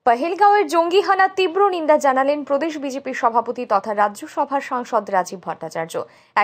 পহেলগাঁওয়ের জঙ্গি হানার তীব্র নিন্দা জানালেন প্রদেশ বিজেপি সভাপতি তথা রাজ্যসভার সাংসদ রাজীব ভট্টাচার্য।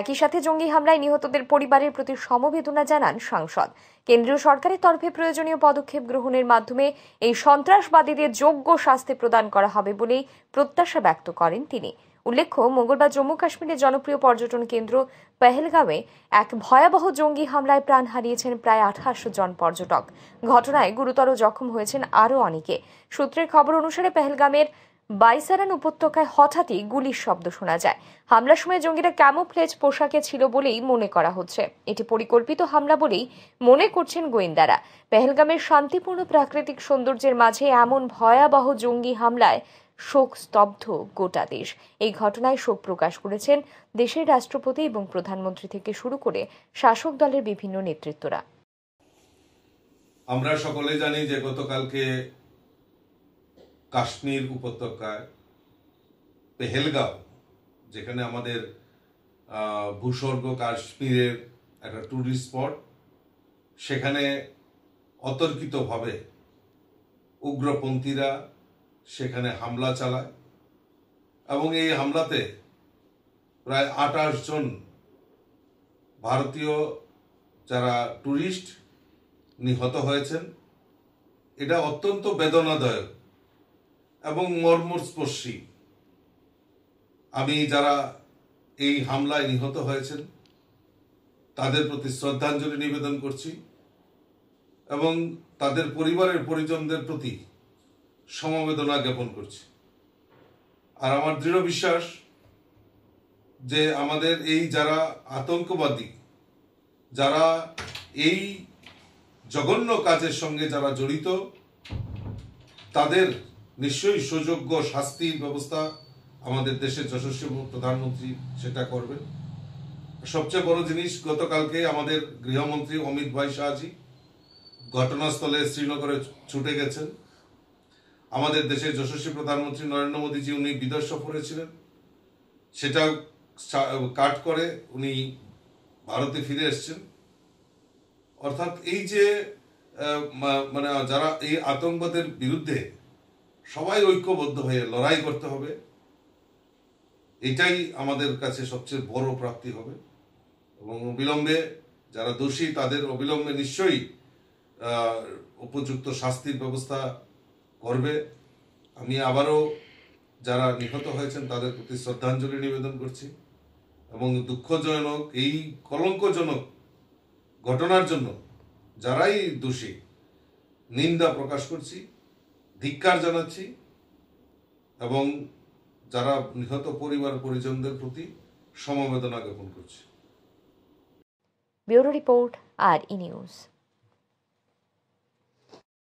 একই সাথে জঙ্গি হামলায় নিহতদের পরিবারের প্রতি সমবেদনা জানান সাংসদ। কেন্দ্রীয় সরকারের তরফে প্রয়োজনীয় পদক্ষেপ গ্রহণের মাধ্যমে এই সন্ত্রাসবাদীদের যোগ্য শাস্তি প্রদান করা হবে বলেই প্রত্যাশা ব্যক্ত করেন তিনি। উল্লেখ্য, মঙ্গলবার জম্মু কাশ্মীরের জনপ্রিয় পর্যটন কেন্দ্র পহেলগাঁওয়ে এক ভয়াবহ জঙ্গি হামলায় প্রাণ হারিয়েছেন প্রায় 28 জন পর্যটক। ঘটনায় গুরুতর জখম হয়েছেন আরও অনেকে। সূত্রের খবর অনুসারে পহেলগামের বাইসারান উপত্যকায় হঠাৎই গুলির শব্দ শোনা যায়। হামলার সময় জঙ্গিরা ক্যামোফ্লেজ পোশাকে ছিল বলেই মনে করা হচ্ছে। এটি পরিকল্পিত হামলা বলেই মনে করছেন গোয়েন্দারা। পহেলগামের শান্তিপূর্ণ প্রাকৃতিক সৌন্দর্যের মাঝে এমন ভয়াবহ জঙ্গি হামলায় শোক স্তব্ধ গোটা দেশ। এই ঘটনায় শোক প্রকাশ করেছেন দেশের রাষ্ট্রপতি এবং প্রধানমন্ত্রী থেকে শুরু করে শাসক দলের বিভিন্ন নেতৃত্বরা। আমরা সকলে জানি যে গতকালকে কাশ্মীর উপত্যকায় পেহেলগাঁও, যেখানে আমাদের ভূস্বর্গ কাশ্মীরের একটা ট্যুরিস্ট স্পট, সেখানে অতর্কিতভাবে উগ্রপন্থীরা সেখানে হামলা চালায় এবং এই হামলাতে প্রায় 28 জন ভারতীয় যারা ট্যুরিস্ট নিহত হয়েছেন। এটা অত্যন্ত বেদনাদায়ক এবং মর্মস্পর্শী। আমি যারা এই হামলায় নিহত হয়েছেন তাদের প্রতি শ্রদ্ধাঞ্জলি নিবেদন করছি এবং তাদের পরিবারের পরিজনদের প্রতি সমবেদনা জ্ঞাপন করছি। আর আমার দৃঢ় বিশ্বাস যে আমাদের এই যারা আতঙ্কবাদী, যারা এই জঘন্য কাজের সঙ্গে যারা জড়িত, তাদের নিশ্চয়ই সুযোগ্য শাস্তির ব্যবস্থা আমাদের দেশের যশস্বী প্রধানমন্ত্রী সেটা করবেন। সবচেয়ে বড় জিনিস, গতকালকে আমাদের গৃহমন্ত্রী অমিত ভাই শাহজি ঘটনাস্থলে শ্রীনগরে ছুটে গেছেন। আমাদের দেশের যশস্বী প্রধানমন্ত্রী নরেন্দ্র মোদীজি উনি বিদেশ সফরে ছিলেন, সেটা কাট করে উনি ভারতে ফিরে এসছেন। অর্থাৎ এই যে মানে যারা এই আতঙ্কবাদের বিরুদ্ধে সবাই ঐক্যবদ্ধ হয়ে লড়াই করতে হবে, এটাই আমাদের কাছে সবচেয়ে বড় প্রাপ্তি হবে। এবং অবিলম্বে যারা দোষী তাদের অবিলম্বে নিশ্চয়ই উপযুক্ত শাস্তির ব্যবস্থা করবে। আমি আবারও যারা নিহত হয়েছেন তাদের প্রতি শ্রদ্ধাঞ্জলি নিবেদন করছি এবং দুঃখজনক এই কলঙ্কজনক ঘটনার জন্য যারাই দোষী নিন্দা প্রকাশ করছি, ধিক্কার জানাচ্ছি এবং যারা নিহত পরিবার পরিজনদের প্রতি সমবেদনা জ্ঞাপন করছি। ব্যুরো রিপোর্ট, আর ই নিউজ।